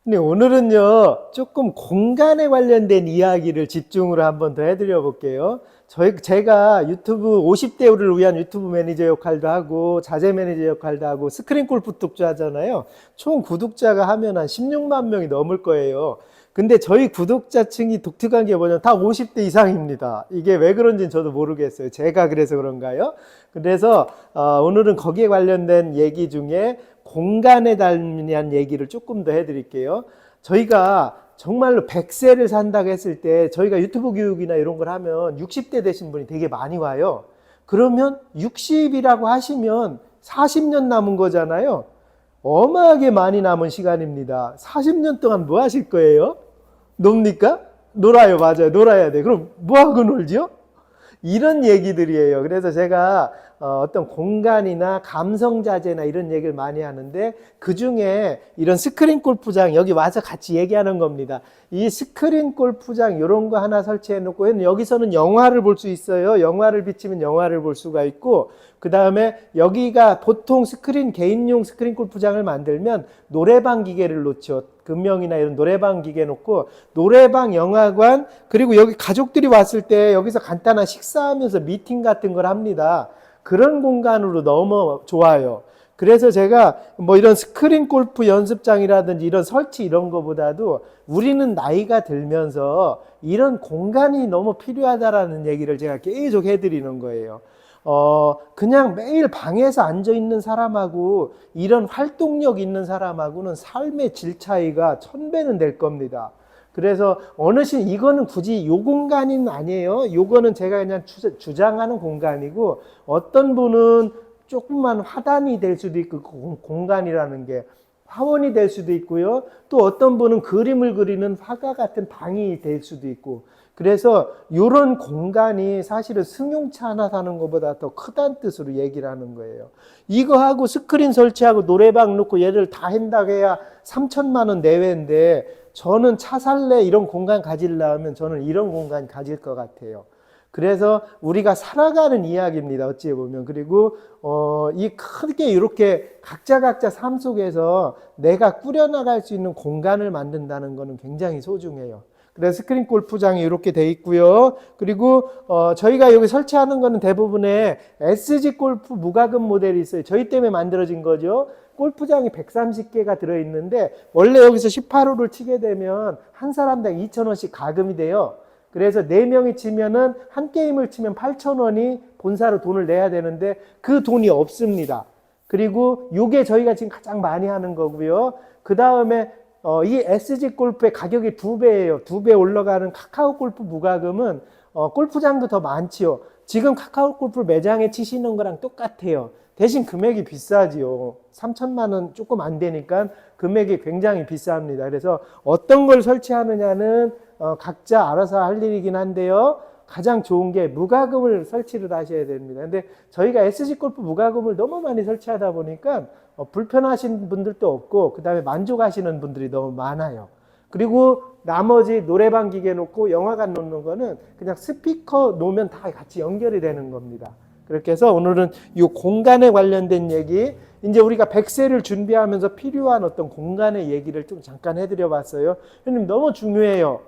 근데 오늘은요, 조금 공간에 관련된 이야기를 집중으로 한번 더 해드려 볼게요. 제가 유튜브 50대를 위한 유튜브 매니저 역할도 하고, 자재 매니저 역할도 하고, 스크린 골프 독자 하잖아요. 총 구독자가 하면 한 16만 명이 넘을 거예요. 근데 저희 구독자층이 독특한 게 뭐냐면 다 50대 이상입니다. 이게 왜 그런지는 저도 모르겠어요. 제가 그래서 그런가요? 그래서 오늘은 거기에 관련된 얘기 중에 공간에 대한 얘기를 조금 더 해드릴게요. 저희가 정말로 100세를 산다고 했을 때 저희가 유튜브 교육이나 이런 걸 하면 60대 되신 분이 되게 많이 와요. 그러면 60이라고 하시면 40년 남은 거잖아요. 어마하게 많이 남은 시간입니다. 40년 동안 뭐 하실 거예요? 놉니까? 놀아요. 맞아요. 놀아야 돼. 그럼 뭐하고 놀죠? 이런 얘기들이에요. 그래서 제가 어떤 공간이나 감성자재나 이런 얘기를 많이 하는데 그 중에 이런 스크린 골프장 여기 와서 같이 얘기하는 겁니다. 이 스크린 골프장 이런 거 하나 설치해 놓고 여기서는 영화를 볼 수 있어요. 영화를 비치면 영화를 볼 수가 있고 그 다음에 여기가 보통 개인용 스크린 골프장을 만들면 노래방 기계를 놓죠. 금명이나 이런 노래방 기계 놓고 노래방, 영화관 그리고 여기 가족들이 왔을 때 여기서 간단한 식사하면서 미팅 같은 걸 합니다. 그런 공간으로 너무 좋아요. 그래서 제가 뭐 이런 스크린 골프 연습장이라든지 이런 설치 이런 거보다도 우리는 나이가 들면서 이런 공간이 너무 필요하다라는 얘기를 제가 계속 해드리는 거예요. 그냥 매일 방에서 앉아 있는 사람하고 이런 활동력 있는 사람하고는 삶의 질 차이가 1000배는 될 겁니다. 그래서 어르신 이거는 굳이 요 공간은 아니에요. 요거는 제가 그냥 주장하는 공간이고 어떤 분은 조금만 화단이 될 수도 있고 공간이라는 게 화원이 될 수도 있고요. 또 어떤 분은 그림을 그리는 화가 같은 방이 될 수도 있고 그래서 이런 공간이 사실은 승용차 하나 사는 것보다 더 크다는 뜻으로 얘기를 하는 거예요. 이거 하고 스크린 설치하고 노래방 놓고 얘를 다 한다고 해야 3천만 원 내외인데 저는 차 살래 이런 공간 가지려면 저는 이런 공간 가질 것 같아요. 그래서 우리가 살아가는 이야기입니다. 어찌 보면. 그리고 이 크게 이렇게 각자 삶 속에서 내가 꾸려나갈 수 있는 공간을 만든다는 것은 굉장히 소중해요. 그래서 스크린 골프장이 이렇게 돼 있고요. 그리고 저희가 여기 설치하는 거는 대부분의 SG 골프 무과금 모델이 있어요. 저희 때문에 만들어진 거죠. 골프장이 130개가 들어있는데 원래 여기서 18홀을 치게 되면 한 사람당 2,000원씩 가금이 돼요. 그래서 4명이 치면은 한 게임을 치면 8,000원이 본사로 돈을 내야 되는데 그 돈이 없습니다. 그리고 이게 저희가 지금 가장 많이 하는 거고요. 그 다음에 이 SG 골프의 가격이 2배예요. 2배 올라가는 카카오 골프 무과금은 골프장도 더 많지요. 지금 카카오 골프 매장에 치시는 거랑 똑같아요. 대신 금액이 비싸지요. 3천만 원 조금 안 되니까 금액이 굉장히 비쌉니다. 그래서 어떤 걸 설치하느냐는 각자 알아서 할 일이긴 한데요. 가장 좋은 게 무과금을 설치를 하셔야 됩니다. 근데 저희가 SG 골프 무과금을 너무 많이 설치하다 보니까 불편하신 분들도 없고 그 다음에 만족하시는 분들이 너무 많아요. 그리고 나머지 노래방 기계 놓고 영화관 놓는 거는 그냥 스피커 놓으면 다 같이 연결이 되는 겁니다. 그렇게 해서 오늘은 이 공간에 관련된 얘기, 이제 우리가 100세를 준비하면서 필요한 어떤 공간의 얘기를 좀 잠깐 해드려 봤어요. 형님 너무 중요해요.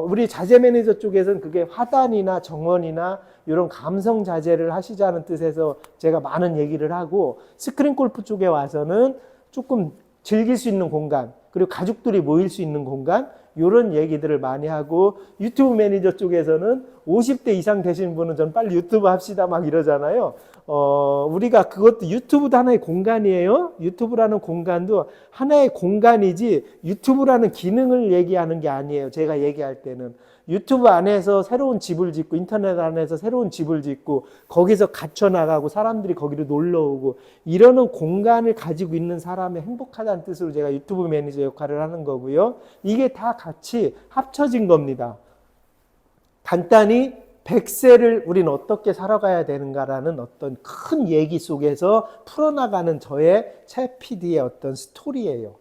우리 자재 매니저 쪽에서는 그게 화단이나 정원이나 이런 감성 자재를 하시자는 뜻에서 제가 많은 얘기를 하고 스크린 골프 쪽에 와서는 조금 즐길 수 있는 공간 그리고 가족들이 모일 수 있는 공간 이런 얘기들을 많이 하고 유튜브 매니저 쪽에서는 50대 이상 되신 분은 전 빨리 유튜브 합시다 막 이러잖아요. 우리가 그것도 유튜브도 하나의 공간이에요. 유튜브라는 공간도 하나의 공간이지 유튜브라는 기능을 얘기하는 게 아니에요. 제가 얘기할 때는 유튜브 안에서 새로운 집을 짓고 인터넷 안에서 새로운 집을 짓고 거기서 갇혀 나가고 사람들이 거기로 놀러 오고 이러는 공간을 가지고 있는 사람이 행복하다는 뜻으로 제가 유튜브 매니저 역할을 하는 거고요. 이게 다 같이 합쳐진 겁니다. 간단히 100세를 우리는 어떻게 살아가야 되는가라는 어떤 큰 얘기 속에서 풀어나가는 저의 최 PD의 어떤 스토리예요.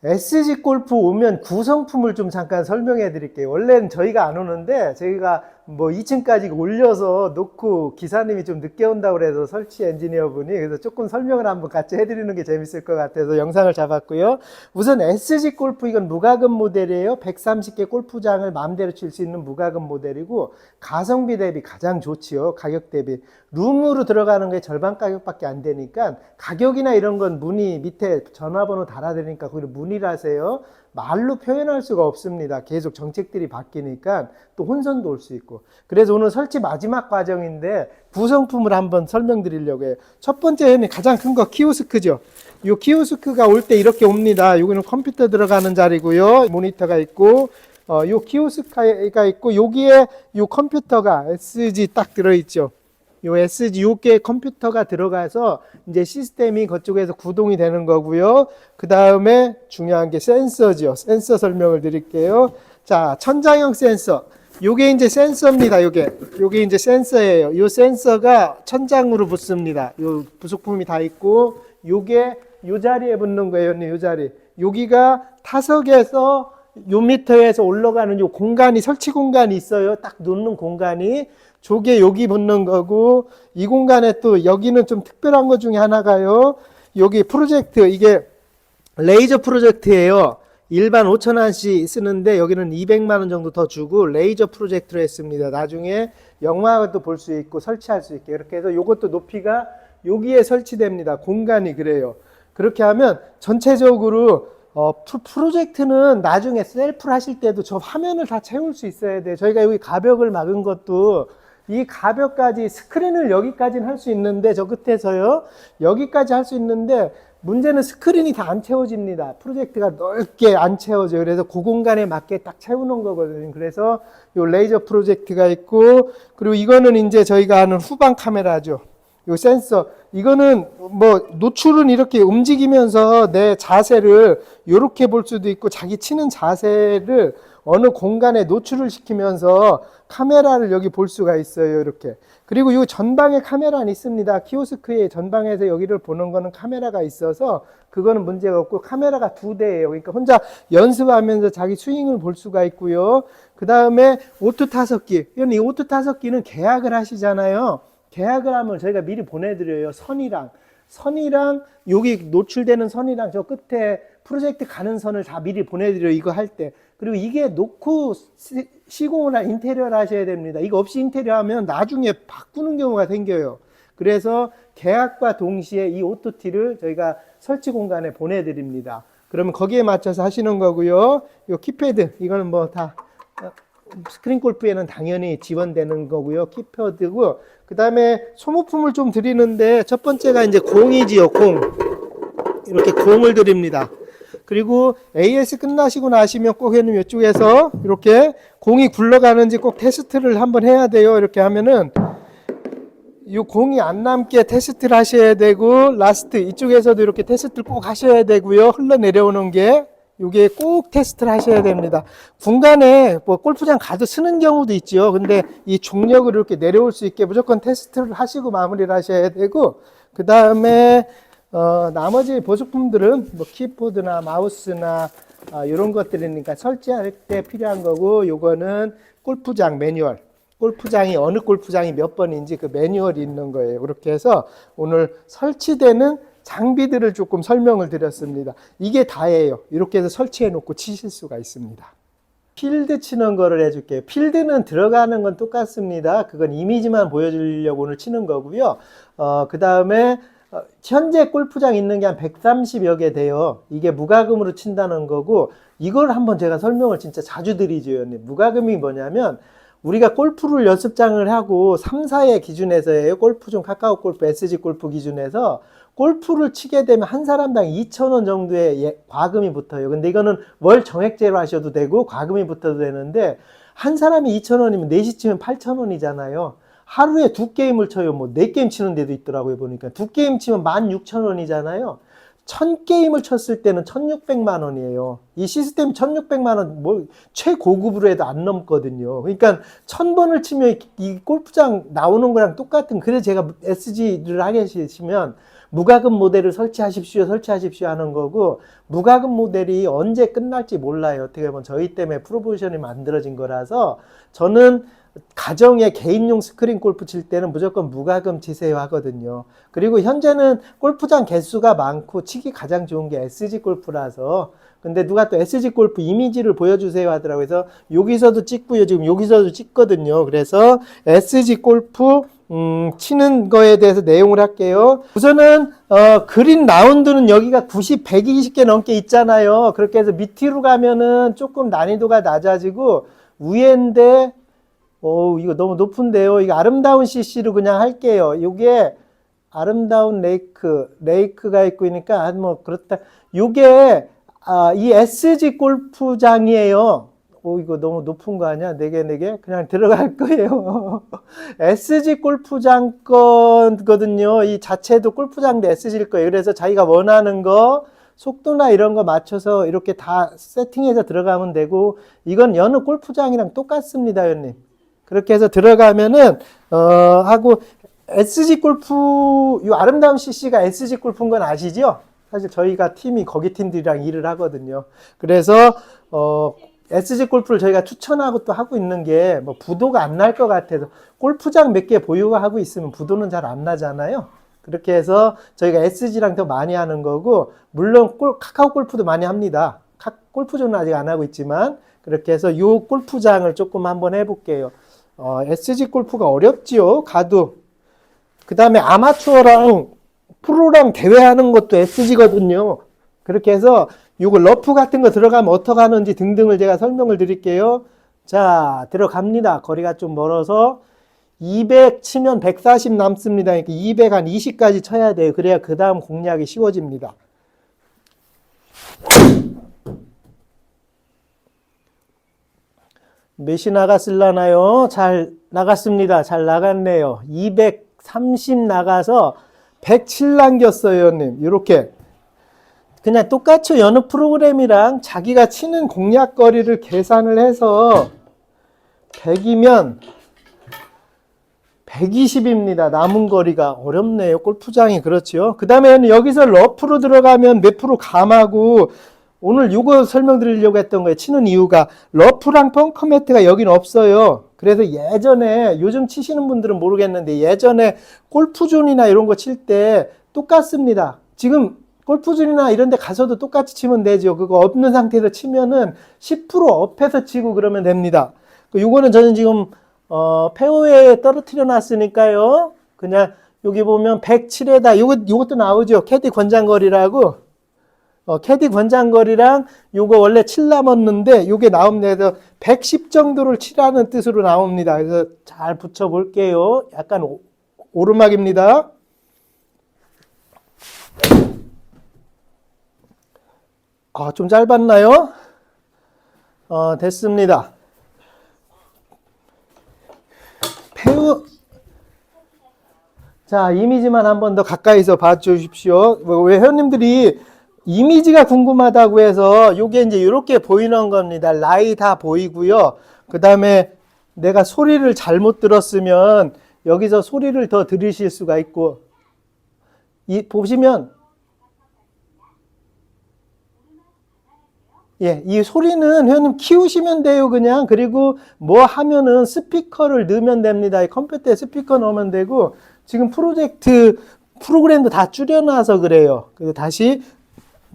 SG 골프 오면 구성품을 좀 잠깐 설명해 드릴게요. 원래는 저희가 안 오는데 저희가 뭐 2층까지 올려서 놓고 기사님이 좀 늦게 온다고 그래서 설치 엔지니어 분이 그래서 조금 설명을 한번 같이 해드리는 게 재밌을 것 같아서 영상을 잡았고요. 우선 SG 골프 이건 무과금 모델이에요. 130개 골프장을 마음대로 칠 수 있는 무과금 모델이고 가성비 대비 가장 좋지요. 가격 대비. 룸으로 들어가는 게 절반 가격밖에 안 되니까 가격이나 이런 건 문의 밑에 전화번호 달아드리니까 거기를 문의를 하세요. 말로 표현할 수가 없습니다. 계속 정책들이 바뀌니까 또 혼선도 올 수 있고. 그래서 오늘 설치 마지막 과정인데 구성품을 한번 설명드리려고 해요. 첫 번째는 가장 큰 거 키오스크죠. 이 키오스크가 올 때 이렇게 옵니다. 여기는 컴퓨터 들어가는 자리고요. 모니터가 있고 요 키오스크가 있고 여기에 요 컴퓨터가 SG 딱 들어있죠. 요 SG 요게 컴퓨터가 들어가서 이제 시스템이 그쪽에서 구동이 되는 거고요. 그 다음에 중요한 게 센서죠. 센서 설명을 드릴게요. 자, 천장형 센서. 요게 이제 센서입니다. 요게 이제 센서예요. 요 센서가 천장으로 붙습니다. 요 부속품이 다 있고 요게 요 자리에 붙는 거예요. 요 자리. 여기가 타석에서 요 미터에서 올라가는 요 공간이 설치 공간이 있어요. 딱 놓는 공간이. 저게 여기 붙는 거고 이 공간에 또 여기는 좀 특별한 것 중에 하나가요. 여기 프로젝트 이게 레이저 프로젝트예요. 일반 5,000원씩 쓰는데 여기는 200만 원 정도 더 주고 레이저 프로젝트로 했습니다. 나중에 영화도 볼 수 있고 설치할 수 있게 이렇게 해서 요것도 높이가 여기에 설치됩니다. 공간이 그래요. 그렇게 하면 전체적으로 프로젝트는 나중에 셀프를 하실 때도 저 화면을 다 채울 수 있어야 돼요. 저희가 여기 가벽을 막은 것도 이 가벽까지 스크린을 여기까지는 할 수 있는데 저 끝에서요 여기까지 할 수 있는데 문제는 스크린이 다 안 채워집니다. 프로젝트가 넓게 안 채워져요. 그래서 그 공간에 맞게 딱 채우는 거거든요. 그래서 요 레이저 프로젝트가 있고 그리고 이거는 이제 저희가 하는 후방 카메라죠. 요 센서 이거는 뭐 노출은 이렇게 움직이면서 내 자세를 이렇게 볼 수도 있고 자기 치는 자세를 어느 공간에 노출을 시키면서 카메라를 여기 볼 수가 있어요. 이렇게. 그리고 이 전방에 카메라는 있습니다. 키오스크의 전방에서 여기를 보는 거는 카메라가 있어서 그거는 문제가 없고 카메라가 2대예요. 그러니까 혼자 연습하면서 자기 스윙을 볼 수가 있고요. 그 다음에 오토 타석기. 이 오토 타석기는 계약을 하시잖아요. 계약을 하면 저희가 미리 보내드려요. 선이랑 여기 노출되는 선이랑 저 끝에 프로젝트 가는 선을 다 미리 보내드려요. 이거 할 때. 그리고 이게 놓고 시공이나 인테리어를 하셔야 됩니다. 이거 없이 인테리어 하면 나중에 바꾸는 경우가 생겨요. 그래서 계약과 동시에 이 오토티를 저희가 설치 공간에 보내드립니다. 그러면 거기에 맞춰서 하시는 거고요. 요 키패드, 이거는 뭐 다 스크린 골프에는 당연히 지원되는 거고요. 키패드고, 그 다음에 소모품을 좀 드리는데, 첫 번째가 이제 공이지요, 공. 이렇게 공을 드립니다. 그리고 AS 끝나시고 나시면 꼭 형님 이쪽에서 이렇게 공이 굴러가는지 꼭 테스트를 한번 해야 돼요. 이렇게 하면은 이 공이 안 남게 테스트를 하셔야 되고, 라스트 이쪽에서도 이렇게 테스트를 꼭 하셔야 되고요. 흘러내려오는 게 이게 꼭 테스트를 하셔야 됩니다. 중간에 뭐 골프장 가도 쓰는 경우도 있죠. 근데 이 중력으로 이렇게 내려올 수 있게 무조건 테스트를 하시고 마무리를 하셔야 되고, 그 다음에 나머지 보조품들은 뭐 키보드나 마우스나 이런 것들이니까 설치할 때 필요한 거고, 요거는 골프장 매뉴얼. 골프장이 어느 골프장이 몇 번인지 그 매뉴얼이 있는 거예요. 그렇게 해서 오늘 설치되는 장비들을 조금 설명을 드렸습니다. 이게 다예요. 이렇게 해서 설치해 놓고 치실 수가 있습니다. 필드 치는 거를 해줄게요. 필드는 들어가는 건 똑같습니다. 그건 이미지만 보여주려고 오늘 치는 거고요. 그 다음에 현재 골프장 있는 게 한 130여 개 돼요. 이게 무과금으로 친다는 거고, 이걸 한번 제가 설명을 진짜 자주 드리죠. 무과금이 뭐냐면 우리가 골프를 연습장을 하고 3, 4의 기준에서예요. 골프존, 카카오 골프, SG 골프 기준에서 골프를 치게 되면 한 사람당 2,000원 정도의 과금이 붙어요. 근데 이거는 월 정액제로 하셔도 되고 과금이 붙어도 되는데, 한 사람이 2,000원이면 4시 치면 8,000원이잖아요. 하루에 2게임을 쳐요. 뭐 4게임 치는 데도 있더라고요. 보니까 2게임 치면 16,000원이잖아요. 1000게임을 쳤을 때는 1,600만 원이에요. 이 시스템 1,600만 원, 뭐, 최고급으로 해도 안 넘거든요. 그러니까 1000번을 치면 이 골프장 나오는 거랑 똑같은, 그래서 제가 SG를 하게 되시면 무과금 모델을 설치하십시오 하는 거고, 무과금 모델이 언제 끝날지 몰라요. 어떻게 보면 저희 때문에 프로포지션이 만들어진 거라서, 저는 가정에 개인용 스크린 골프 칠 때는 무조건 무과금 치세요 하거든요. 그리고 현재는 골프장 개수가 많고 치기 가장 좋은 게 SG 골프라서, 근데 누가 또 SG 골프 이미지를 보여주세요 하더라고요. 그래서 여기서도 찍고요. 지금 여기서도 찍거든요. 그래서 SG 골프 치는 거에 대해서 내용을 할게요. 우선은 그린 라운드는 여기가 120개 넘게 있잖아요. 그렇게 해서 밑으로 가면은 조금 난이도가 낮아지고, 위에인데 이거 너무 높은데요. 이거 아름다운 CC로 그냥 할게요. 이게 아름다운 레이크가 있고 있으니까 뭐 그렇다. 이게 이 SG 골프장이에요. 이거 너무 높은 거 아니야? 4개? 그냥 들어갈 거예요. SG 골프장 거거든요. 이 자체도 골프장도 SG일 거예요. 그래서 자기가 원하는 거, 속도나 이런 거 맞춰서 이렇게 다 세팅해서 들어가면 되고, 이건 여느 골프장이랑 똑같습니다, 형님. 그렇게 해서 들어가면은, 하고, SG 골프, 이 아름다운 CC가 SG 골프인 건 아시죠? 사실 저희가 팀이 거기 팀들이랑 일을 하거든요. 그래서, SG 골프를 저희가 추천하고 또 하고 있는 게, 뭐, 부도가 안 날 것 같아서, 골프장 몇 개 보유하고 있으면 부도는 잘 안 나잖아요. 그렇게 해서 저희가 SG랑 더 많이 하는 거고, 물론 카카오 골프도 많이 합니다. 골프존은 아직 안 하고 있지만, 그렇게 해서 이 골프장을 조금 한번 해볼게요. SG 골프가 어렵지요, 가도. 그 다음에 아마추어랑 프로랑 대회하는 것도 SG거든요. 그렇게 해서 요거 러프 같은 거 들어가면 어떻게 하는지 등등을 제가 설명을 드릴게요. 자, 들어갑니다. 거리가 좀 멀어서 200 치면 140 남습니다. 그러니까 200 한 20까지 쳐야 돼요. 그래야 그 다음 공략이 쉬워집니다. 몇이 나갔을라나요? 잘 나갔습니다. 잘 나갔네요. 230 나가서 107 남겼어요, 형님. 이렇게. 그냥 똑같이 여느 프로그램이랑 자기가 치는 공략거리를 계산을 해서 100이면 120입니다. 남은 거리가 어렵네요. 골프장이. 그렇죠. 그 다음에 여기서 러프로 들어가면 몇 프로 감하고, 오늘 이거 설명드리려고 했던 거예요. 치는 이유가 러프랑 벙커 매트가 여긴 없어요. 그래서 예전에, 요즘 치시는 분들은 모르겠는데, 예전에 골프존이나 이런 거 칠 때 똑같습니다. 지금 골프존이나 이런 데 가서도 똑같이 치면 되죠. 그거 없는 상태에서 치면은 10% 업해서 치고 그러면 됩니다. 요거는 저는 지금 페어웨이에 떨어뜨려 놨으니까요. 그냥 여기 보면 107에다 요것도 나오죠. 캐디 권장거리라고. 캐디 권장거리랑 요거 원래 7 남았는데 요게 나옵니다. 110 정도를 치라는 뜻으로 나옵니다. 그래서 잘 붙여 볼게요. 약간 오르막입니다. 좀 짧았나요? 됐습니다. 자, 이미지만 한 번 더 가까이서 봐주십시오. 왜 회원님들이 이미지가 궁금하다고 해서 요게 이제 이렇게 보이는 겁니다. 라이 다 보이고요. 그 다음에 내가 소리를 잘못 들었으면 여기서 소리를 더 들으실 수가 있고, 보시면 이 소리는 회원님 키우시면 돼요, 그냥. 그리고 뭐 하면은 스피커를 넣으면 됩니다. 이 컴퓨터에 스피커 넣으면 되고, 지금 프로그램도 다 줄여놔서 그래요. 그리고 다시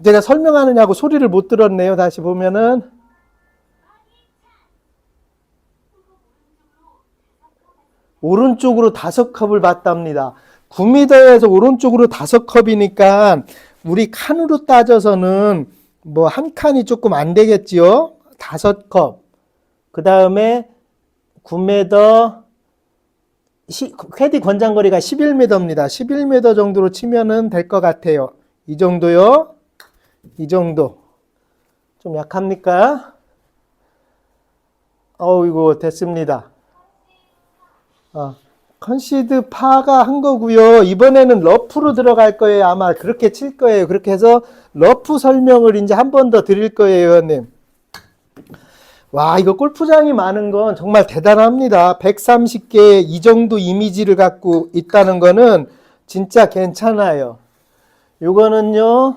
제가 설명하느냐고 소리를 못 들었네요. 다시 보면은. 오른쪽으로 5컵을 봤답니다. 9m에서 오른쪽으로 5컵이니까 우리 칸으로 따져서는 뭐 한 칸이 조금 안 되겠지요. 5컵. 그 다음에 9m, 캐디 권장거리가 11m입니다. 11m 정도로 치면은 될 것 같아요. 이 정도요. 이 정도. 좀 약합니까? 이거 됐습니다. 컨시드 파가 한 거고요. 이번에는 러프로 들어갈 거예요. 아마 그렇게 칠 거예요. 그렇게 해서 러프 설명을 이제 한 번 더 드릴 거예요, 의원님. 와, 이거 골프장이 많은 건 정말 대단합니다. 130개 이 정도 이미지를 갖고 있다는 거는 진짜 괜찮아요. 요거는요,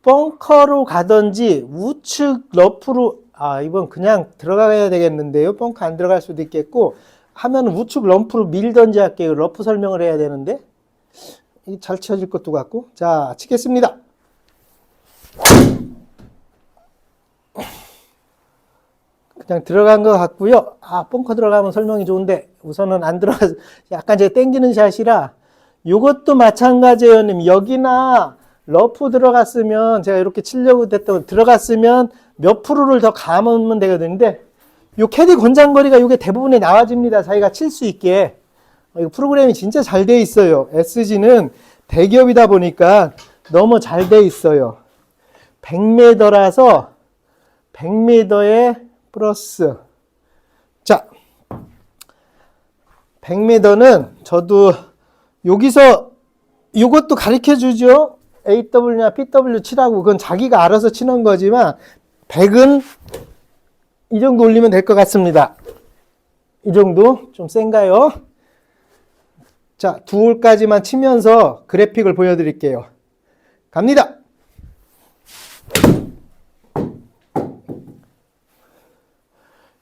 벙커로 가든지 우측 러프로, 이번 그냥 들어가야 되겠는데요. 벙커 안 들어갈 수도 있겠고, 하면 우측 러프로 밀던지 할게요. 러프 설명을 해야 되는데. 이게 잘 쳐질 것도 같고. 자, 치겠습니다. 그냥 들어간 것 같고요. 벙커 들어가면 설명이 좋은데, 우선은 안 들어가서, 약간 제가 땡기는 샷이라, 요것도 마찬가지예요, 님. 여기나 러프 들어갔으면, 제가 이렇게 치려고 했던, 들어갔으면 몇 프로를 더 감으면 되거든요. 요 캐디 권장거리가 요게 대부분에 나와집니다. 자기가 칠 수 있게. 이거 프로그램이 진짜 잘 돼 있어요. SG는 대기업이다 보니까 너무 잘 돼 있어요. 100m라서 100m에 플러스. 자, 100m는 저도 여기서 이것도 가르쳐 주죠. AW나 PW 치라고. 그건 자기가 알아서 치는 거지만 100은 이 정도 올리면 될 것 같습니다. 이 정도 좀 센가요? 자, 2홀까지만 치면서 그래픽을 보여드릴게요. 갑니다.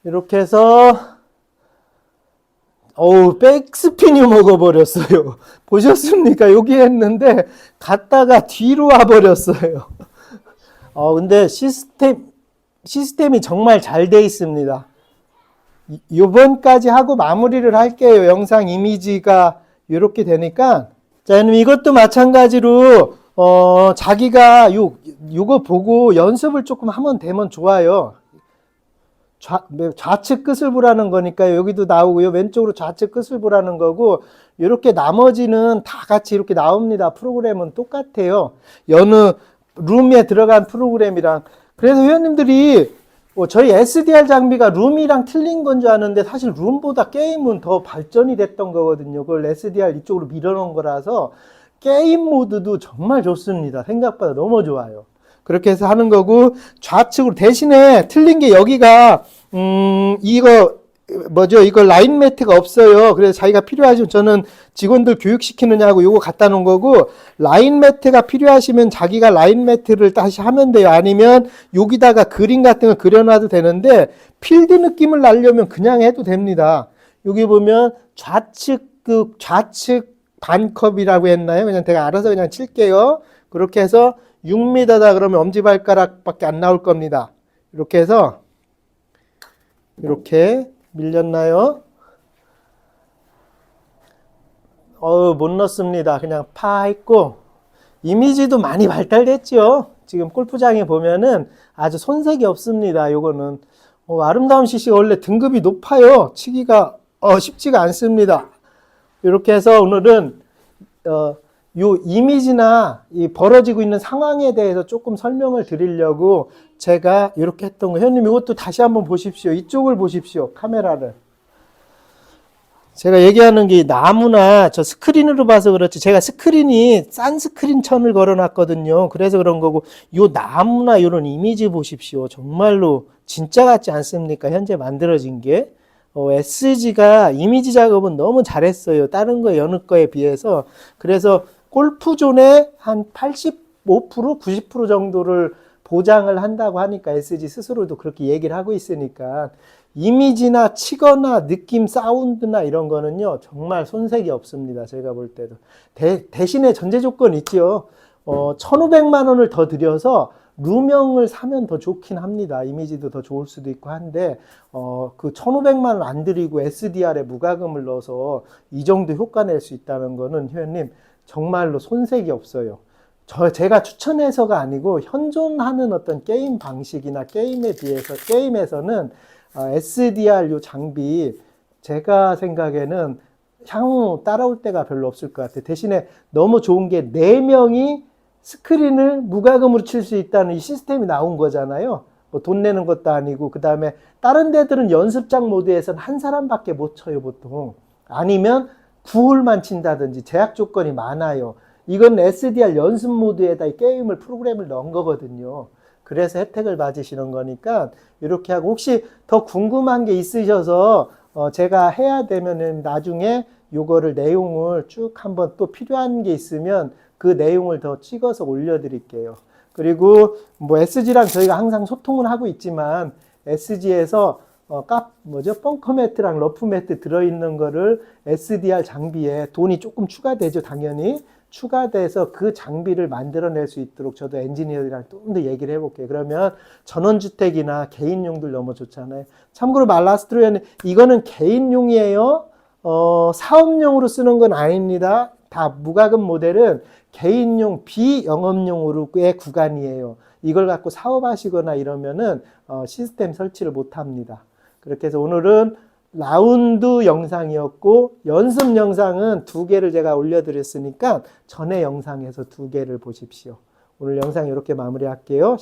이렇게 해서 백스핀이 먹어버렸어요. 보셨습니까? 여기 했는데 갔다가 뒤로 와버렸어요. 근데 시스템이 정말 잘 돼 있습니다. 요번까지 하고 마무리를 할게요. 영상 이미지가 이렇게 되니까. 자, 이것도 마찬가지로 자기가 요거 보고 연습을 조금 하면 되면 좋아요. 좌측 끝을 보라는 거니까 여기도 나오고요. 왼쪽으로 좌측 끝을 보라는 거고, 이렇게 나머지는 다 같이 이렇게 나옵니다. 프로그램은 똑같아요. 여느 룸에 들어간 프로그램이랑. 그래서 회원님들이 저희 SDR 장비가 룸이랑 틀린 건 줄 아는데 사실 룸보다 게임은 더 발전이 됐던 거거든요. 그걸 SDR 이쪽으로 밀어놓은 거라서 게임 모드도 정말 좋습니다. 생각보다 너무 좋아요. 그렇게 해서 하는 거고, 좌측으로 대신에 틀린 게 여기가 이거 라인 매트가 없어요. 그래서 자기가 필요하시면 저는 직원들 교육시키느냐고 요거 갖다 놓은 거고, 라인 매트가 필요하시면 자기가 라인 매트를 다시 하면 돼요. 아니면 여기다가 그림 같은 거 그려놔도 되는데, 필드 느낌을 나려면 그냥 해도 됩니다. 여기 보면 좌측 반컵이라고 했나요? 그냥 제가 알아서 그냥 칠게요. 그렇게 해서 6m다 그러면 엄지발가락밖에 안 나올 겁니다. 이렇게 해서 이렇게 밀렸나요? 못 넣습니다. 그냥 파 했고, 이미지도 많이 발달됐죠. 지금 골프장에 보면은 아주 손색이 없습니다. 요거는 아름다운 CC가 원래 등급이 높아요. 치기가 쉽지가 않습니다. 이렇게 해서 오늘은 요 이미지나 이 벌어지고 있는 상황에 대해서 조금 설명을 드리려고 제가 이렇게 했던 거. 회원님 이것도 다시 한번 보십시오. 이쪽을 보십시오. 카메라를. 제가 얘기하는 게 나무나 저 스크린으로 봐서 그렇지, 제가 스크린이 싼 스크린 천을 걸어놨거든요. 그래서 그런 거고, 요 나무나 이런 이미지 보십시오. 정말로 진짜 같지 않습니까? 현재 만들어진 게. SG가 이미지 작업은 너무 잘했어요. 다른 거 여느 거에 비해서. 그래서 골프존에 한 85%, 90% 정도를 보장을 한다고 하니까 SG 스스로도 그렇게 얘기를 하고 있으니까 이미지나 치거나 느낌, 사운드나 이런 거는요 정말 손색이 없습니다. 제가 볼 때도. 대신에 전제 조건이 있죠. 1,500만 원을 더 들여서 루명을 사면 더 좋긴 합니다. 이미지도 더 좋을 수도 있고 한데, 그 1,500만 원 안 들이고 SDR에 무과금을 넣어서 이 정도 효과 낼 수 있다는 거는 회원님 정말로 손색이 없어요. 제가 추천해서가 아니고 현존하는 어떤 게임 방식이나 게임에 비해서, 게임에서는 SDR 요 장비 제가 생각에는 향후 따라올 때가 별로 없을 것 같아요. 대신에 너무 좋은 게 4명이 스크린을 무과금으로 칠 수 있다는 이 시스템이 나온 거잖아요. 뭐 돈 내는 것도 아니고. 그 다음에 다른 데들은 연습장 모드에서는 한 사람밖에 못 쳐요, 보통. 아니면 9홀만 친다든지 제약 조건이 많아요. 이건 SDR 연습 모드에다 이 게임을, 프로그램을 넣은 거거든요. 그래서 혜택을 받으시는 거니까 이렇게 하고, 혹시 더 궁금한 게 있으셔서 제가 해야 되면은 나중에 요거를 내용을 쭉 한번 또 필요한 게 있으면 그 내용을 더 찍어서 올려드릴게요. 그리고 뭐 SG랑 저희가 항상 소통을 하고 있지만 SG에서 벙커 매트랑 러프 매트 들어있는 거를 SDR 장비에 돈이 조금 추가되죠, 당연히. 추가돼서 그 장비를 만들어낼 수 있도록 저도 엔지니어들이랑 좀 더 얘기를 해볼게요. 그러면 전원주택이나 개인용들 너무 좋잖아요. 참고로 말라스트로에는 이거는 개인용이에요. 사업용으로 쓰는 건 아닙니다. 다 무과금 모델은 개인용 비영업용으로의 구간이에요. 이걸 갖고 사업하시거나 이러면은 시스템 설치를 못 합니다. 그렇게 해서 오늘은 라운드 영상이었고 연습 영상은 2개를 제가 올려드렸으니까 전에 영상에서 2개를 보십시오. 오늘 영상 이렇게 마무리할게요.